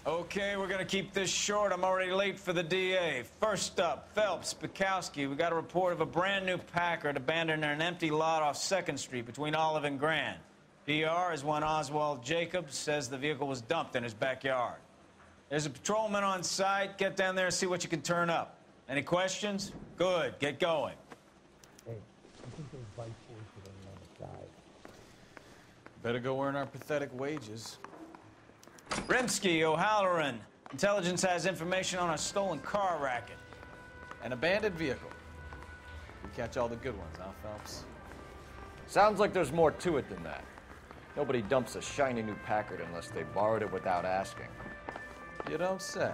Okay, we're gonna keep this short. I'm already late for the DA. First up, Phelps, Bukowski. We got a report of a brand new Packard abandoned in an empty lot off 2nd Street between Olive and Grand. PR is one Oswald Jacobs says the vehicle was dumped in his backyard. There's a patrolman on site. Get down there and see what you can turn up. Any questions? Good, get going. Hey, I think those bike boys are on the side. Better go earn our pathetic wages. Rimsky, O'Halloran. Intelligence has information on a stolen car racket. An abandoned vehicle. We catch all the good ones, huh, Phelps? Sounds like there's more to it than that. Nobody dumps a shiny new Packard unless they borrowed it without asking. You don't say.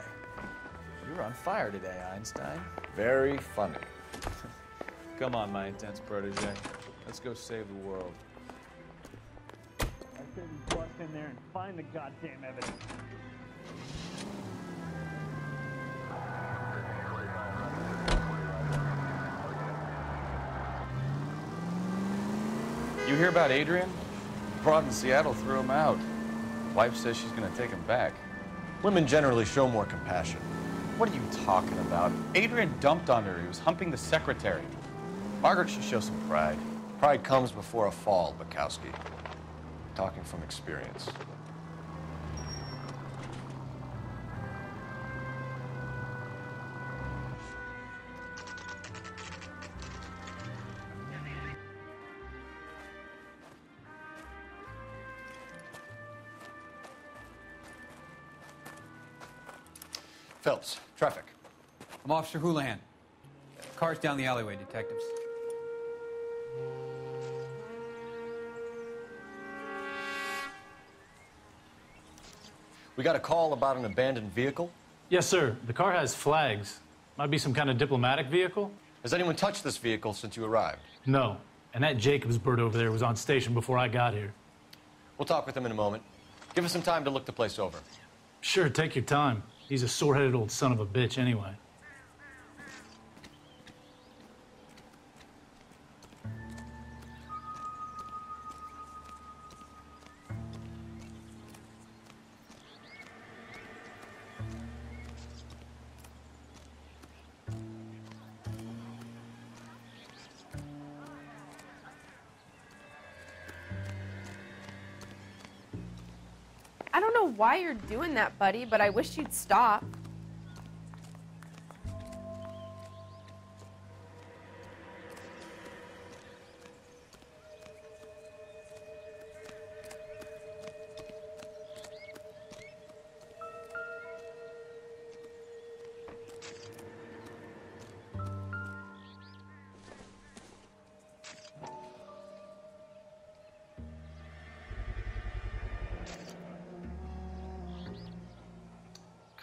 You're on fire today, Einstein. Very funny. Come on, my intense protege. Let's go save the world. I said we bust in there and find the goddamn evidence. You hear about Adrian? Broad in Seattle threw him out. Wife says she's gonna take him back. Women generally show more compassion. What are you talking about? Adrian dumped on her. He was humping the secretary. Margaret should show some pride. Pride comes before a fall, Bukowski. Talking from experience. Phelps, traffic. I'm Officer Houlihan. Car's down the alleyway, detectives. We got a call about an abandoned vehicle. Yes, sir. The car has flags. Might be some kind of diplomatic vehicle. Has anyone touched this vehicle since you arrived? No. And that Jacobs bird over there was on station before I got here. We'll talk with him in a moment. Give us some time to look the place over. Sure, take your time. He's a sore-headed old son of a bitch anyway. I don't know why you're doing that, buddy, but I wish you'd stop.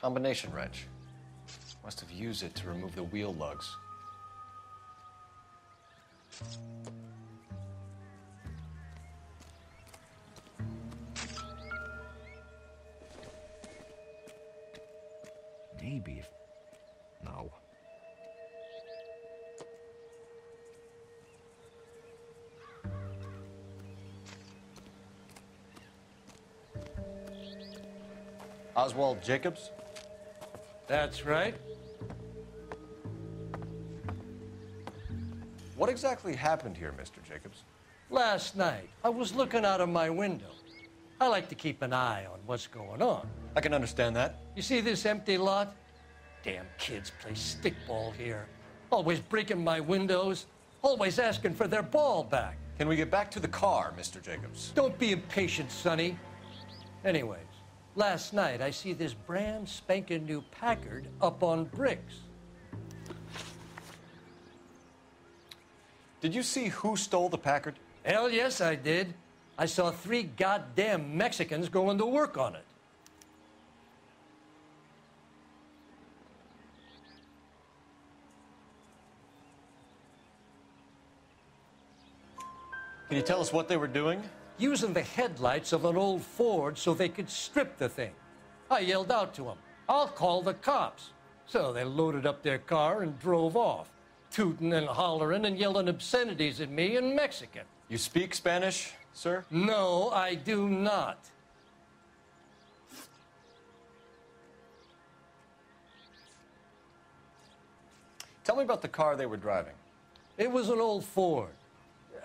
Combination wrench. Must have used it to remove the wheel lugs. Maybe if... No. Oswald Jacobs? That's right. What exactly happened here, Mr. Jacobs? Last night, I was looking out of my window. I like to keep an eye on what's going on. I can understand that. You see this empty lot? Damn kids play stickball here. Always breaking my windows, always asking for their ball back. Can we get back to the car, Mr. Jacobs? Don't be impatient, Sonny. Anyways, last night I see this brand spanking new Packard up on bricks. Did you see who stole the Packard? Hell yes, I did. I saw 3 goddamn Mexicans going to work on it. Can you tell us what they were doing? Using the headlights of an old Ford so they could strip the thing. I yelled out to them, "I'll call the cops." So they loaded up their car and drove off, tooting and hollering and yelling obscenities at me in Mexican. You speak Spanish, sir? No, I do not. Tell me about the car they were driving. It was an old Ford.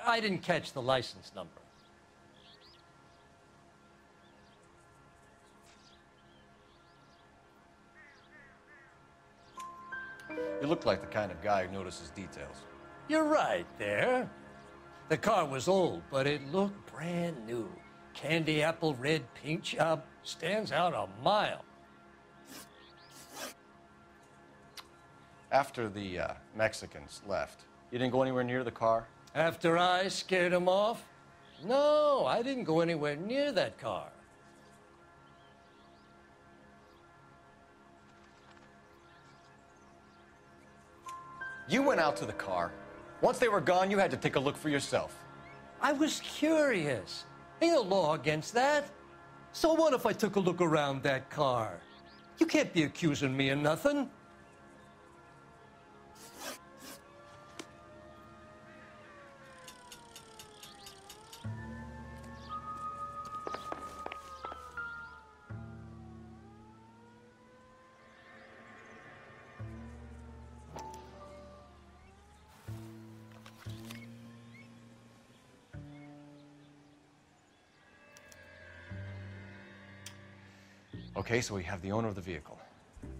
I didn't catch the license number. You look like the kind of guy who notices details. You're right there. The car was old, but it looked brand new. Candy apple red paint job stands out a mile. After the Mexicans left, you didn't go anywhere near the car? After I scared him off? No, I didn't go anywhere near that car. You went out to the car. Once they were gone, you had to take a look for yourself. I was curious. Ain't no law against that. So what if I took a look around that car? You can't be accusing me of nothing. Okay, so we have the owner of the vehicle,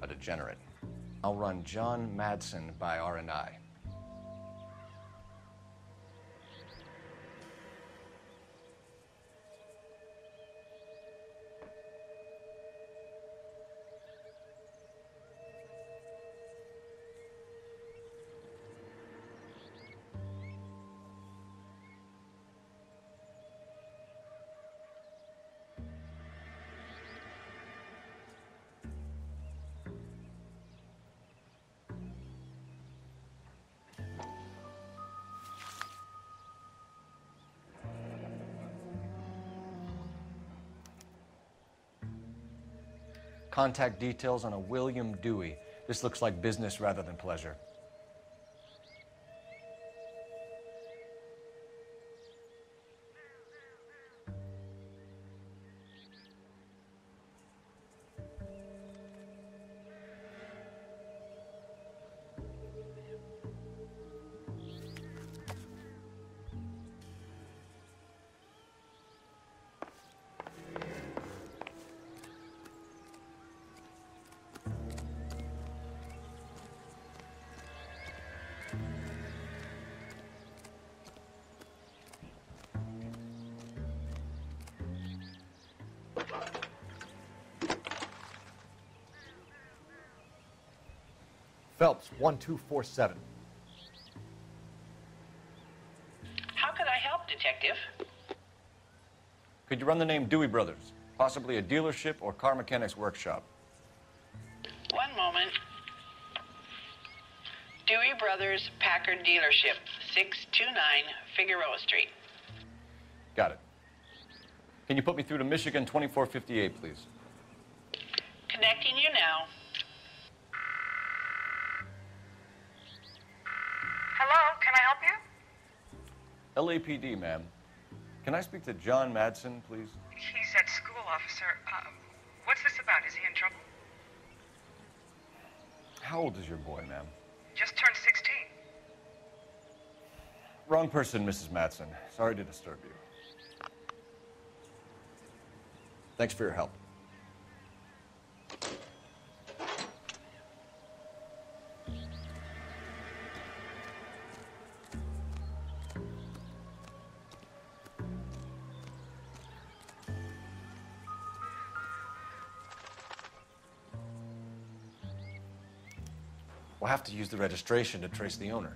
a degenerate. I'll run John Madsen by R&I. Contact details on a William Dewey. This looks like business rather than pleasure. Phelps, 1247. How could I help, Detective? Could you run the name Dewey Brothers? Possibly a dealership or car mechanics workshop. One moment. Dewey Brothers Packard Dealership, 629 Figueroa Street. Got it. Can you put me through to Michigan 2458, please? Connecting you now. Hello, can I help you? LAPD, ma'am. Can I speak to John Madsen, please? He's at school, officer. What's this about? Is he in trouble? How old is your boy, ma'am? Just turned 16. Wrong person, Mrs. Madsen. Sorry to disturb you. Thanks for your help. We'll have to use the registration to trace the owner.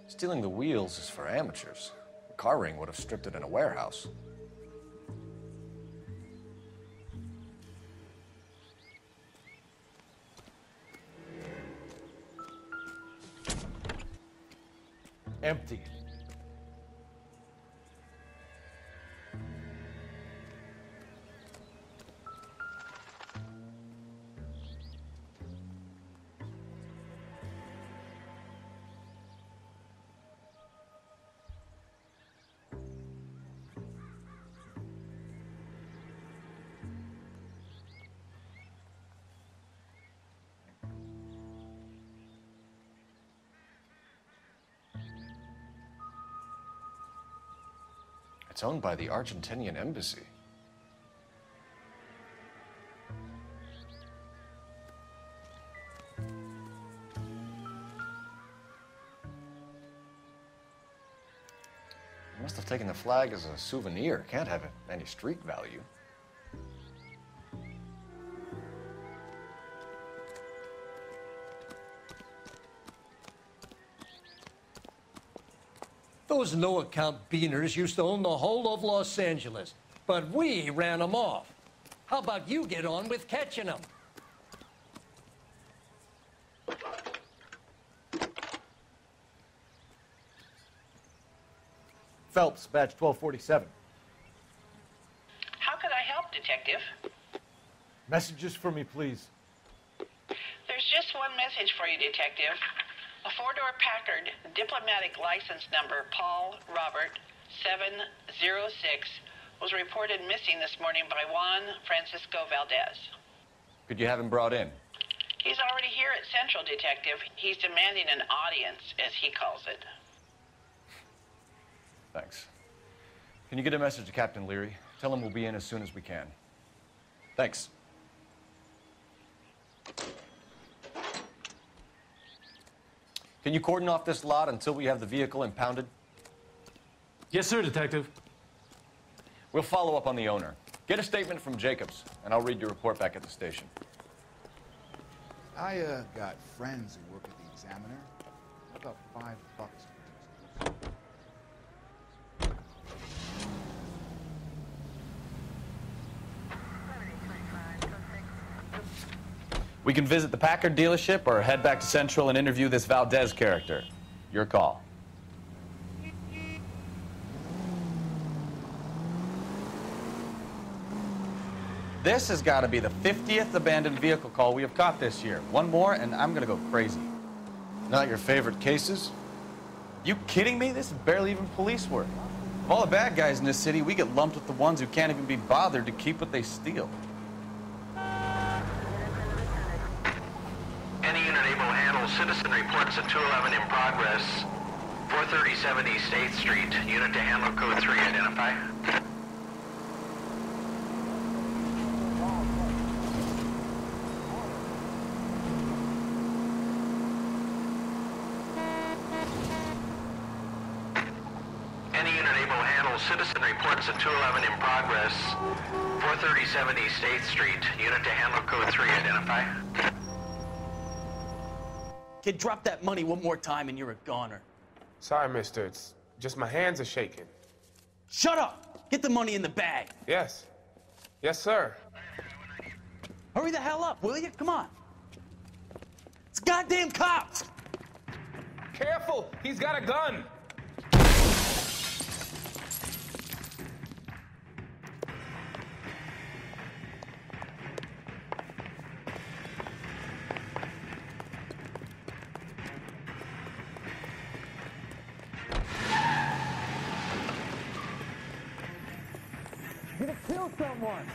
Stealing the wheels is for amateurs. A car ring would have stripped it in a warehouse. Empty. It's owned by the Argentinian embassy. They must have taken the flag as a souvenir. Can't have any street value. Those no-account beaners used to own the whole of Los Angeles, but we ran them off. How about you get on with catching them? Phelps, badge 1247. How could I help, Detective? Messages for me, please. There's just one message for you, Detective. A four-door Packard, diplomatic license number Paul Robert 706, was reported missing this morning by Juan Francisco Valdez. Could you have him brought in? He's already here at Central, Detective. He's demanding an audience, as he calls it. Thanks. Can you get a message to Captain Leary? Tell him we'll be in as soon as we can. Thanks. Can you cordon off this lot until we have the vehicle impounded? Yes, sir, Detective. We'll follow up on the owner. Get a statement from Jacobs, and I'll read your report back at the station. I got friends who work at the Examiner. About $5 for it. We can visit the Packard dealership or head back to Central and interview this Valdez character. Your call. This has got to be the 50th abandoned vehicle call we have caught this year. One more and I'm going to go crazy. Not your favorite cases? You kidding me? This is barely even police work. Of all the bad guys in this city, we get lumped with the ones who can't even be bothered to keep what they steal. Any unit able to handle citizen reports at 211 in progress. 437 East 8th Street. Unit to handle code 3. Identify. Any unit able to handle citizen reports at 211 in progress. 437 East 8th Street. Unit to handle code 3. Identify. Kid, drop that money one more time and you're a goner. Sorry, mister. It's just my hands are shaking. Shut up! Get the money in the bag. Yes. Yes, sir. Hurry the hell up, will you? Come on. It's goddamn cops! Careful! He's got a gun! You're gonna kill someone!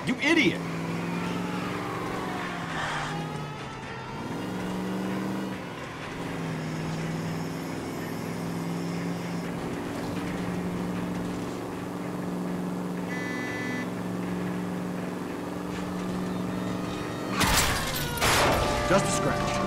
You idiot! Just a scratch.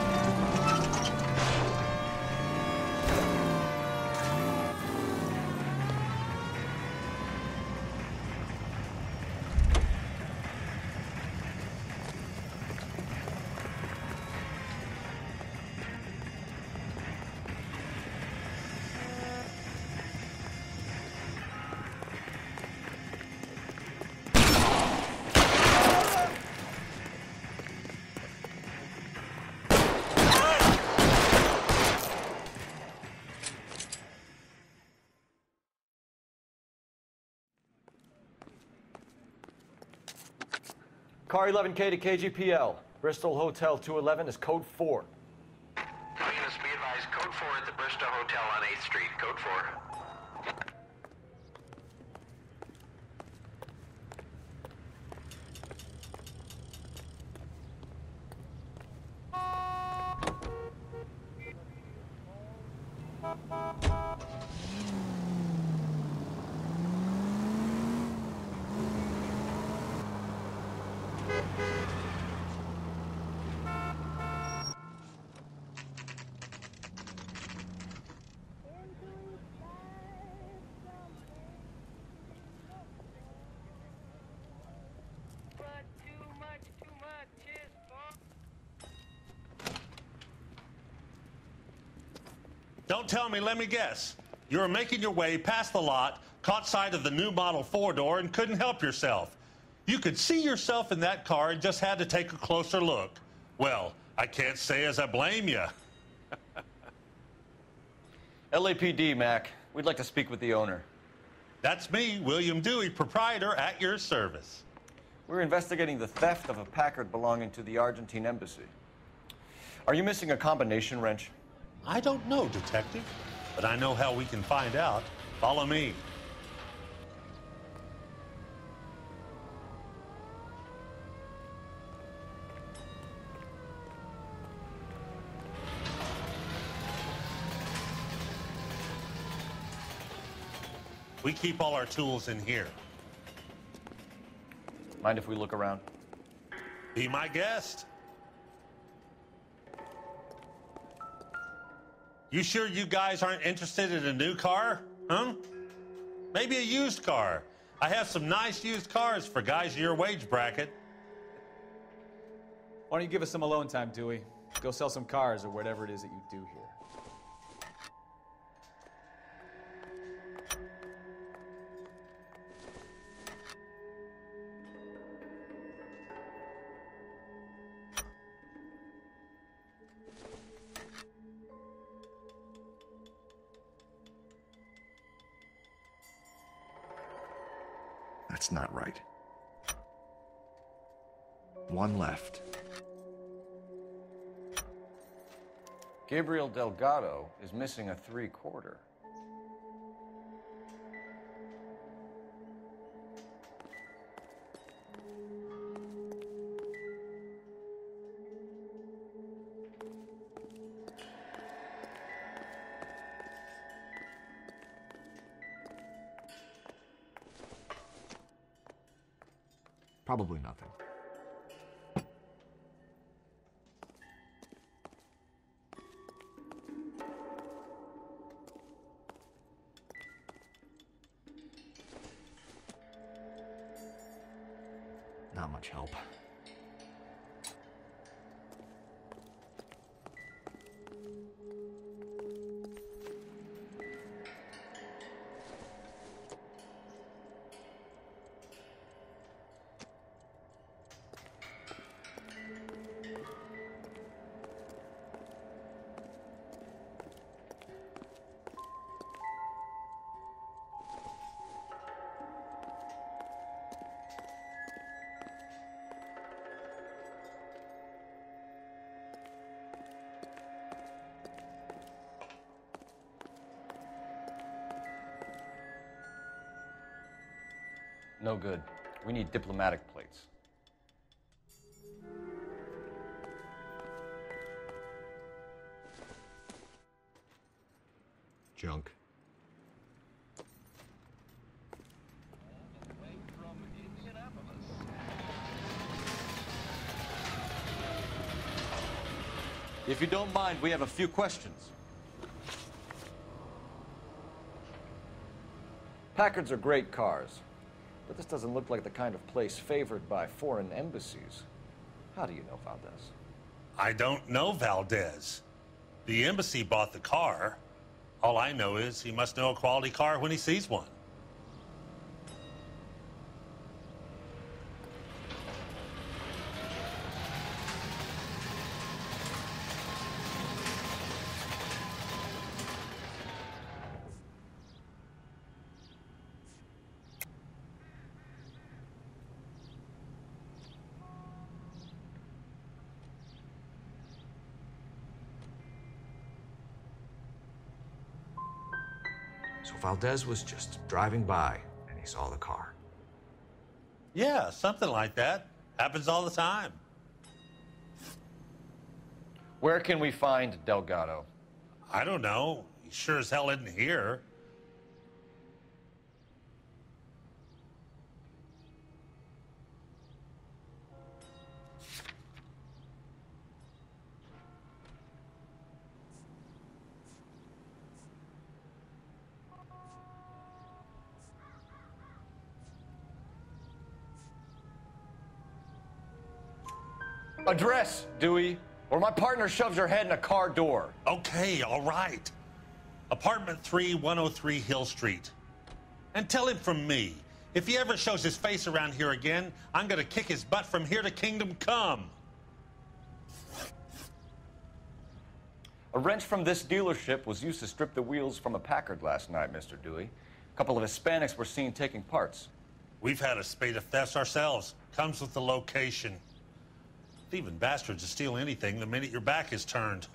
Car 11K to KGPL. Bristol Hotel 211 is code 4. advise code 4 at the Bristow Hotel on 8th Street. Code 4. Don't tell me, let me guess. You were making your way past the lot, caught sight of the new model four-door, and couldn't help yourself. You could see yourself in that car and just had to take a closer look. Well, I can't say as I blame you. LAPD, Mac. We'd like to speak with the owner. That's me, William Dewey, proprietor, at your service. We're investigating the theft of a Packard belonging to the Argentine embassy. Are you missing a combination wrench? I don't know, Detective, but I know how we can find out. Follow me. We keep all our tools in here. Mind if we look around? Be my guest. You sure you guys aren't interested in a new car? Huh? Maybe a used car. I have some nice used cars for guys in your wage bracket. Why don't you give us some alone time, Dewey? Go sell some cars or whatever it is that you do here. That's not right. One left. Gabriel Delgado is missing a 3/4. Probably nothing. Not much help. No good. We need diplomatic plates. Junk. If you don't mind, we have a few questions. Packards are great cars, but this doesn't look like the kind of place favored by foreign embassies. How do you know Valdez? I don't know Valdez. The embassy bought the car. All I know is he must know a quality car when he sees one. So Valdez was just driving by and he saw the car. Yeah, something like that. Happens all the time. Where can we find Delgado? I don't know. He sure as hell isn't here. Address, Dewey, or my partner shoves her head in a car door. Okay, all right. Apartment 3, 103 Hill Street. And tell him from me, if he ever shows his face around here again, I'm gonna kick his butt from here to Kingdom Come. A wrench from this dealership was used to strip the wheels from a Packard last night, Mr. Dewey. A couple of Hispanics were seen taking parts. We've had a spate of thefts ourselves. Comes with the location. Thieving bastards will steal anything the minute your back is turned.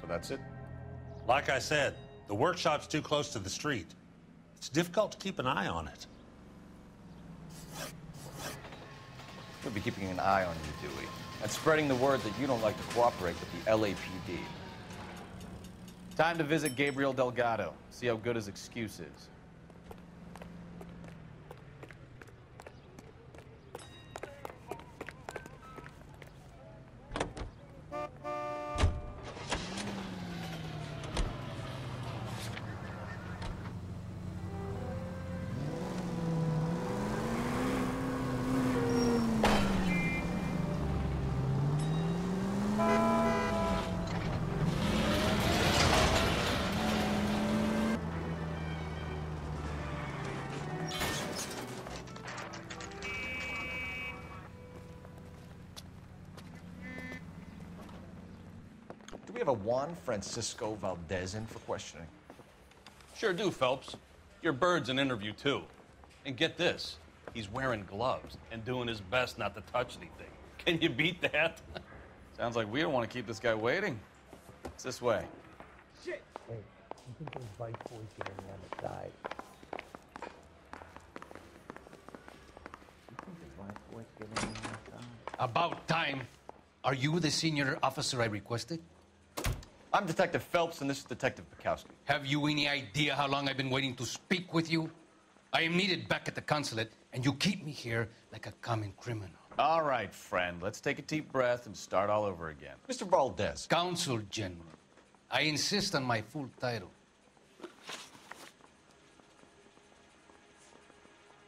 So that's it? Like I said, the workshop's too close to the street. It's difficult to keep an eye on it. We'll be keeping an eye on you, Dewey, and spreading the word that you don't like to cooperate with the LAPD. Time to visit Gabriel Delgado, see how good his excuse is. Do we have a Juan Francisco Valdez in for questioning? Sure do, Phelps. Your bird's an interview, too. And get this, he's wearing gloves and doing his best not to touch anything. Can you beat that? Sounds like we don't want to keep this guy waiting. It's this way. Shit! Hey, you think those bike boys get any on the side? You think the bike boys get any on the side? About time. Are you the senior officer I requested? I'm Detective Phelps, and this is Detective Bukowski. Have you any idea how long I've been waiting to speak with you? I am needed back at the consulate, and you keep me here like a common criminal. All right, friend. Let's take a deep breath and start all over again. Mr. Valdez. Consul General. I insist on my full title.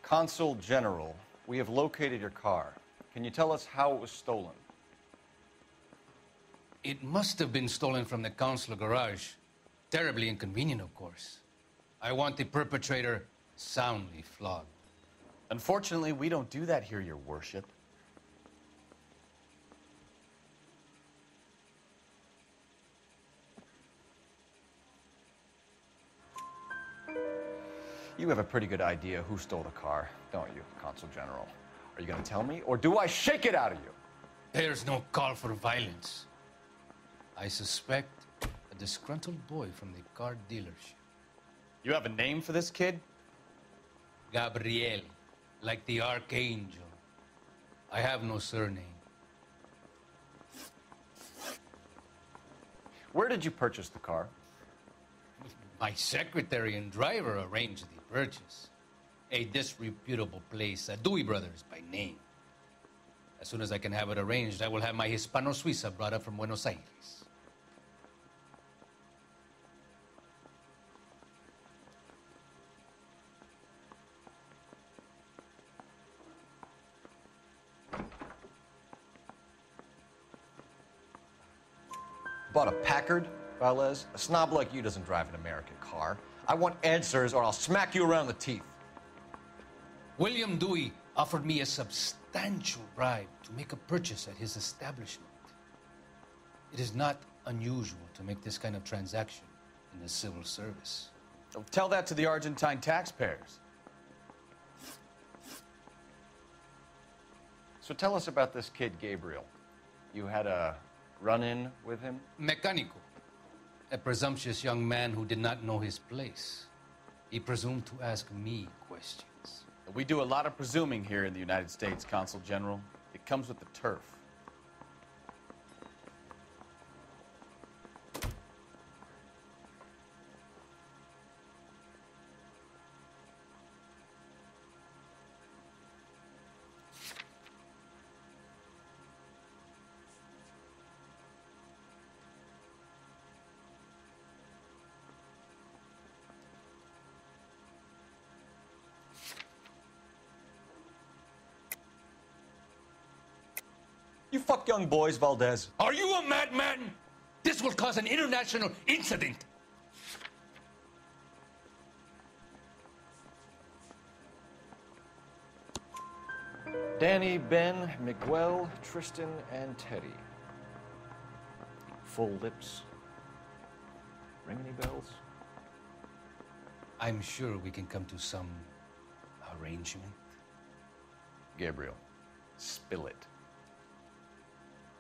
Consul General, we have located your car. Can you tell us how it was stolen? It must have been stolen from the consular garage. Terribly inconvenient, of course. I want the perpetrator soundly flogged. Unfortunately, we don't do that here, Your Worship. You have a pretty good idea who stole the car, don't you, Consul General? Are you going to tell me, or do I shake it out of you? There's no call for violence. I suspect a disgruntled boy from the car dealership. You have a name for this kid? Gabriel, like the archangel. I have no surname. Where did you purchase the car? My secretary and driver arranged the purchase. A disreputable place, Dewey Brothers by name. As soon as I can have it arranged, I will have my Hispano Suiza brought up from Buenos Aires. Bought a Packard, Valdez? A snob like you doesn't drive an American car. I want answers or I'll smack you around the teeth. William Dewey offered me a substantial bribe to make a purchase at his establishment. It is not unusual to make this kind of transaction in the civil service. Oh, tell that to the Argentine taxpayers. So tell us about this kid, Gabriel. You had a run-in with him? Mecánico. A presumptuous young man who did not know his place. He presumed to ask me questions. We do a lot of presuming here in the United States, Consul General. It comes with the turf. You fuck young boys, Valdez. Are you a madman? This will cause an international incident. Danny, Ben, Miguel, Tristan, and Teddy. Full lips. Ring any bells? I'm sure we can come to some arrangement. Gabriel, spill it.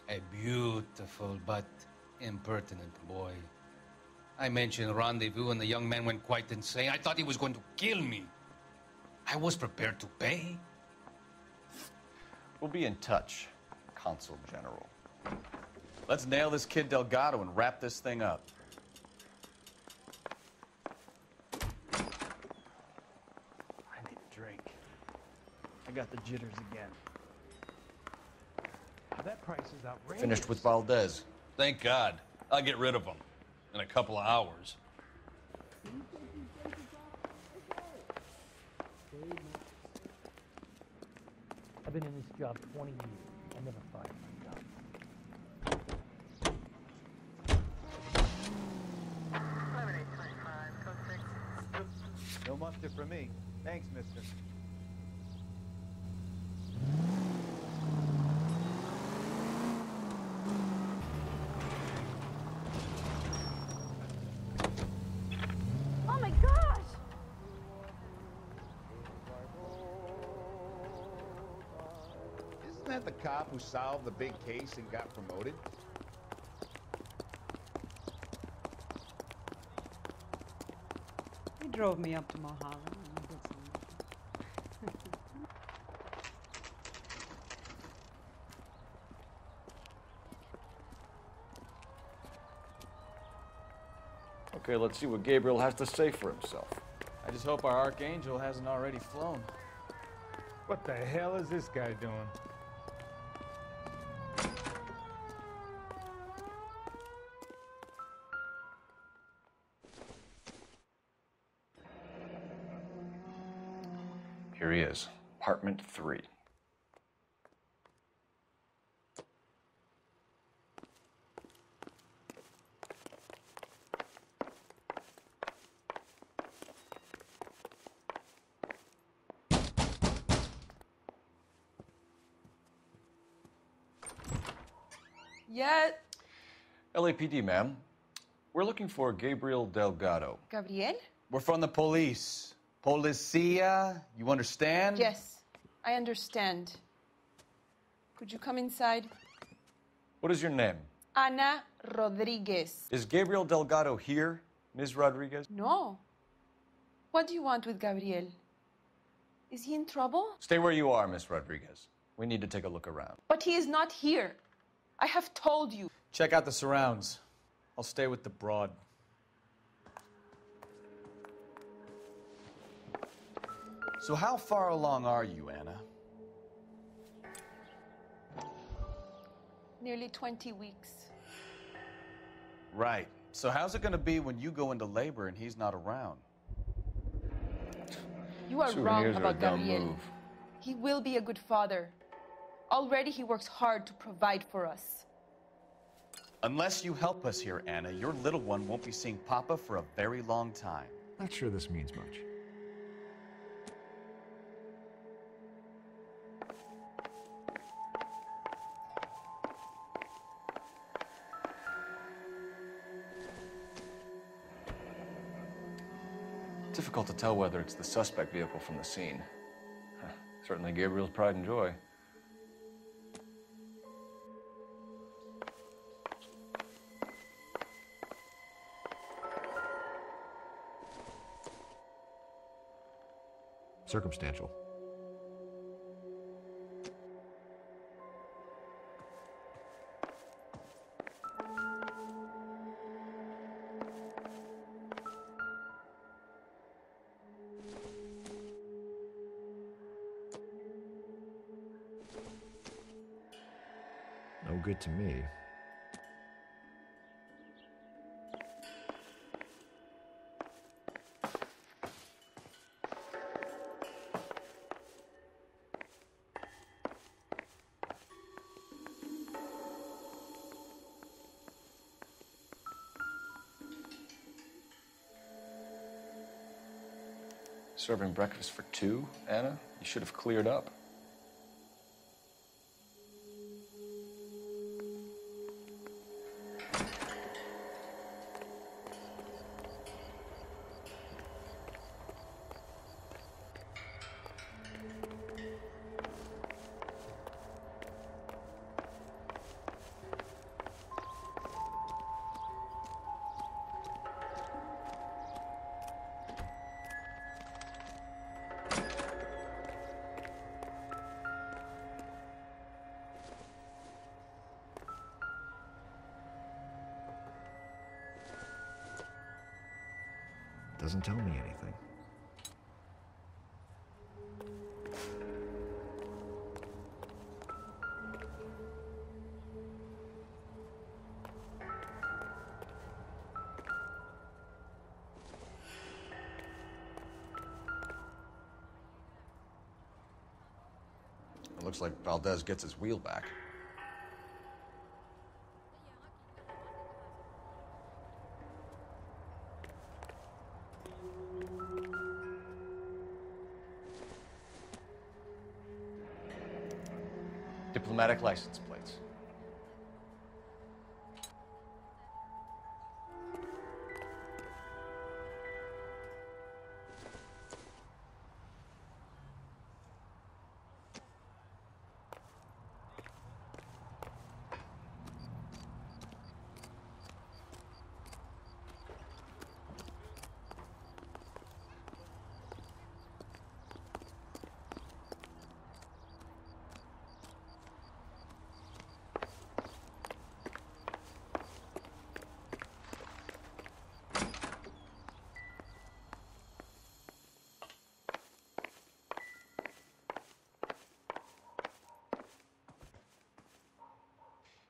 A beautiful but impertinent boy. I mentioned rendezvous and the young man went quite insane. I thought he was going to kill me. I was prepared to pay. We'll be in touch, Consul General. Let's nail this kid Delgado and wrap this thing up. I need a drink. I got the jitters again. That price is outrageous. Finished with Valdez. Thank God. I'll get rid of him in a couple of hours. I've been in this job 20 years. I never fired my job. No mustard for me. Thanks, mister. Oh my gosh! Isn't that the cop who solved the big case and got promoted? He drove me up to Mulholland and did some. Okay, let's see what Gabriel has to say for himself. I just hope our archangel hasn't already flown. What the hell is this guy doing? Here he is, apartment 3. Yet. LAPD, ma'am. We're looking for Gabriel Delgado. Gabriel? We're from the police. Policia, you understand? Yes, I understand. Could you come inside? What is your name? Ana Rodriguez. Is Gabriel Delgado here, Ms. Rodriguez? No. What do you want with Gabriel? Is he in trouble? Stay where you are, Ms. Rodriguez. We need to take a look around. But he is not here. I have told you. Check out the surrounds. I'll stay with the broad. So how far along are you, Anna? Nearly 20 weeks. Right. So how's it going to be when you go into labor and he's not around? You are Souvenirs wrong are a about dumb Gabriel. move. He will be a good father. Already he works hard to provide for us. Unless you help us here, Anna, your little one won't be seeing Papa for a very long time. Not sure this means much. Difficult to tell whether it's the suspect vehicle from the scene. Certainly Gabriel's pride and joy. circumstantial. No good to me. Serving breakfast for two, Anna? You should have cleared up. Doesn't tell me anything. It looks like Valdez gets his wheel back. Diplomatic license plates.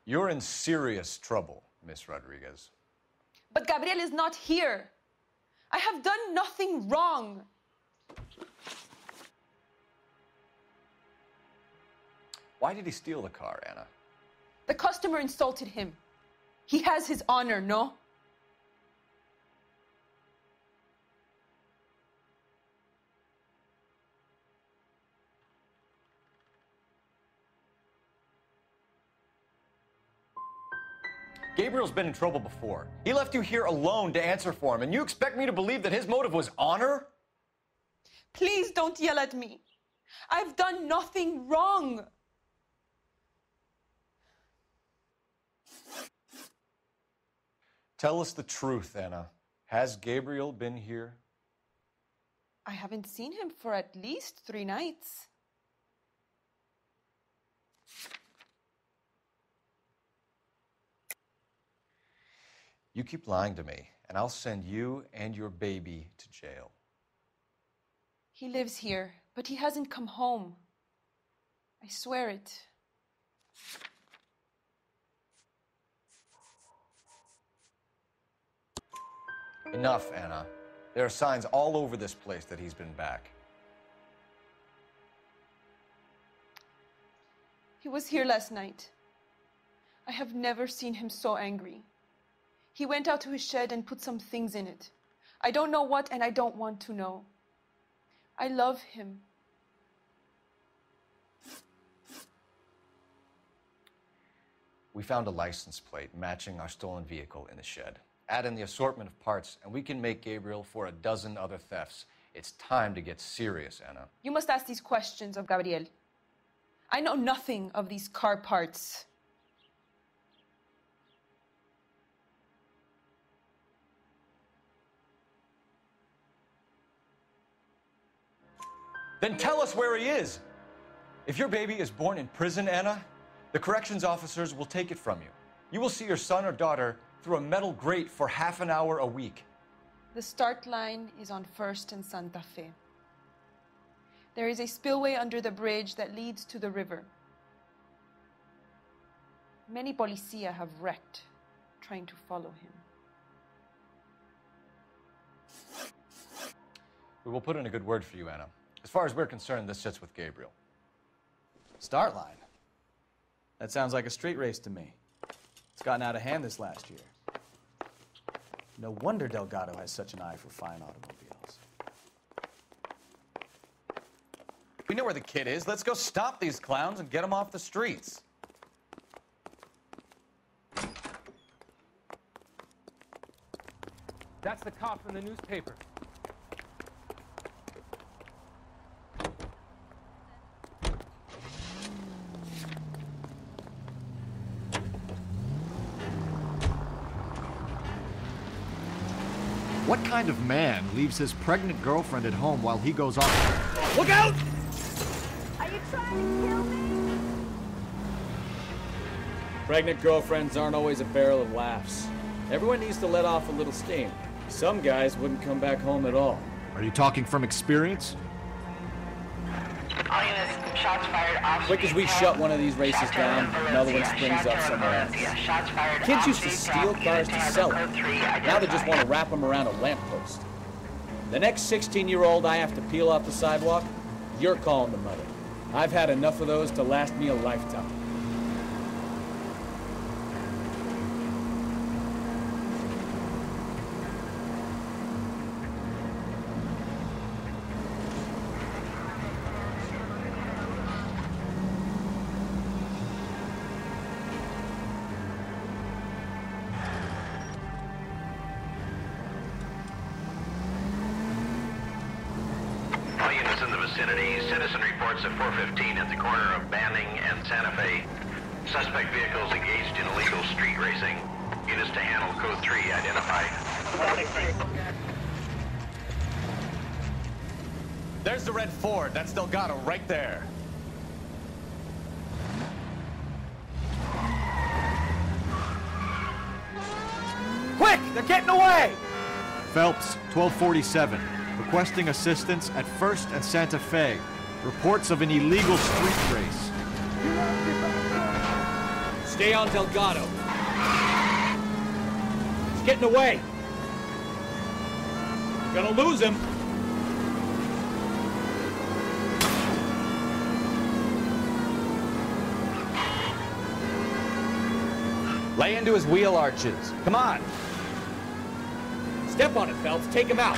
You're in serious trouble, Miss Rodriguez. But Gabriel is not here. I have done nothing wrong. Why did he steal the car, Anna? The customer insulted him. He has his honor, no? Gabriel's been in trouble before. He left you here alone to answer for him, and you expect me to believe that his motive was honor? Please don't yell at me. I've done nothing wrong. Tell us the truth, Anna. Has Gabriel been here? I haven't seen him for at least 3 nights. You keep lying to me, and I'll send you and your baby to jail. He lives here, but he hasn't come home. I swear it. Enough, Anna. There are signs all over this place that he's been back. He was here last night. I have never seen him so angry. He went out to his shed and put some things in it. I don't know what, and I don't want to know. I love him. We found a license plate matching our stolen vehicle in the shed. Add in the assortment of parts, and we can make Gabriel for a dozen other thefts. It's time to get serious, Anna. You must ask these questions of Gabriel. I know nothing of these car parts. Then tell us where he is. If your baby is born in prison, Anna, the corrections officers will take it from you. You will see your son or daughter through a metal grate for half an hour a week. The start line is on 1st and Santa Fe. There is a spillway under the bridge that leads to the river. Many policia have wrecked trying to follow him. We will put in a good word for you, Anna. As far as we're concerned, this sits with Gabriel. Start line? That sounds like a street race to me. It's gotten out of hand this last year. No wonder Delgado has such an eye for fine automobiles. We know where the kid is. Let's go stop these clowns and get them off the streets. That's the cop from the newspaper. What kind of man leaves his pregnant girlfriend at home while he goes off? Look out! Are you trying to kill me? Pregnant girlfriends aren't always a barrel of laughs. Everyone needs to let off a little steam. Some guys wouldn't come back home at all. Are you talking from experience? All units, shots fired off. Quick as we shut one of these races down, another one springs up somewhere else. Kids used to steal cars to sell them. Now they just want to wrap them around a lamppost. The next 16-year-old I have to peel off the sidewalk, you're calling the mother. I've had enough of those to last me a lifetime. All units in the vicinity, citizen reports at 415 at the corner of Banning and Santa Fe. Suspect vehicles engaged in illegal street racing. Units to handle code 3 identified. There's the red Ford. That's Delgado right there. Quick! They're getting away! Phelps, 1247. Requesting assistance at 1st and Santa Fe. Reports of an illegal street race. Stay on Delgado. He's getting away. You're gonna lose him. Lay into his wheel arches. Come on. Step on it, Phelps. Take him out.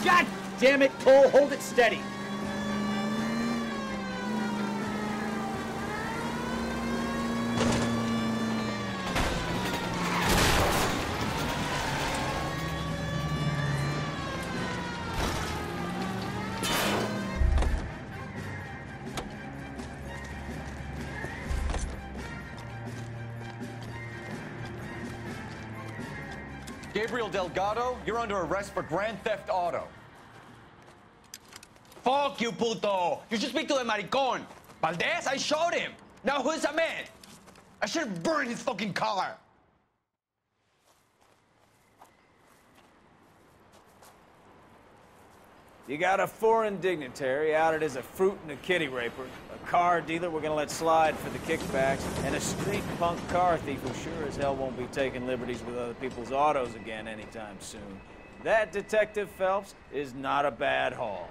God damn it, Cole, hold it steady. Gabriel Delgado, you're under arrest for grand theft auto. Fuck you, puto! You should speak to the maricon. Valdez, I showed him. Now who's the man? I should have burned his fucking car. You got a foreign dignitary outed as a fruit and a kitty raper, a car dealer we're gonna let slide for the kickbacks, and a street punk car thief who sure as hell won't be taking liberties with other people's autos again anytime soon. That, Detective Phelps, is not a bad haul.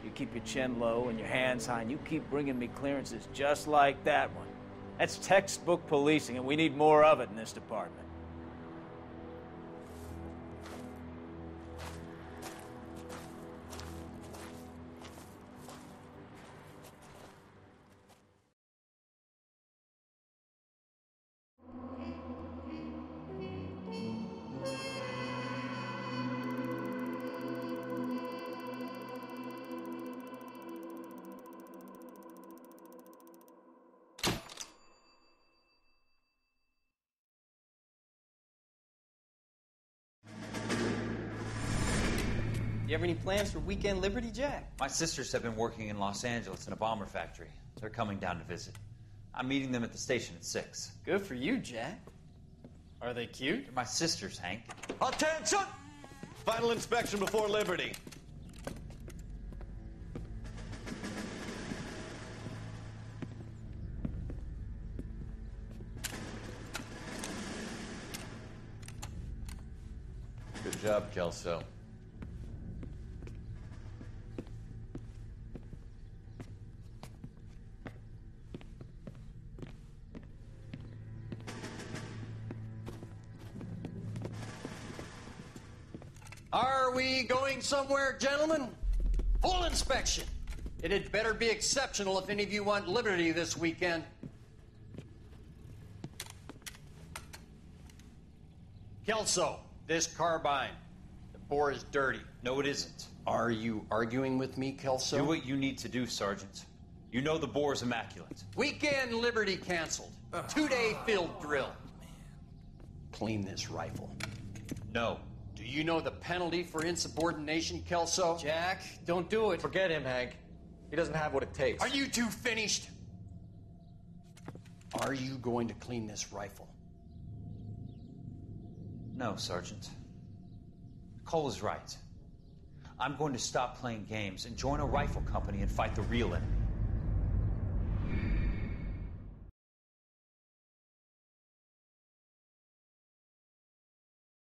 You keep your chin low and your hands high, and you keep bringing me clearances just like that one. That's textbook policing, and we need more of it in this department. You have any plans for Weekend Liberty, Jack? My sisters have been working in Los Angeles in a bomber factory. They're coming down to visit. I'm meeting them at the station at 6. Good for you, Jack. Are they cute? They're my sisters, Hank. Attention! Final inspection before Liberty. Good job, Kelso. Are we going somewhere, gentlemen? Full inspection. It had better be exceptional if any of you want liberty this weekend. Kelso, this carbine. The bore is dirty. No, it isn't. Are you arguing with me, Kelso? Do what you need to do, Sergeant. You know the bore is immaculate. Weekend liberty canceled. 2-day field drill. Clean this rifle. No. Do you know the penalty for insubordination, Kelso? Jack, don't do it. Forget him, Hank. He doesn't have what it takes. Are you two finished? Are you going to clean this rifle? No, Sergeant. Cole is right. I'm going to stop playing games and join a rifle company and fight the real enemy.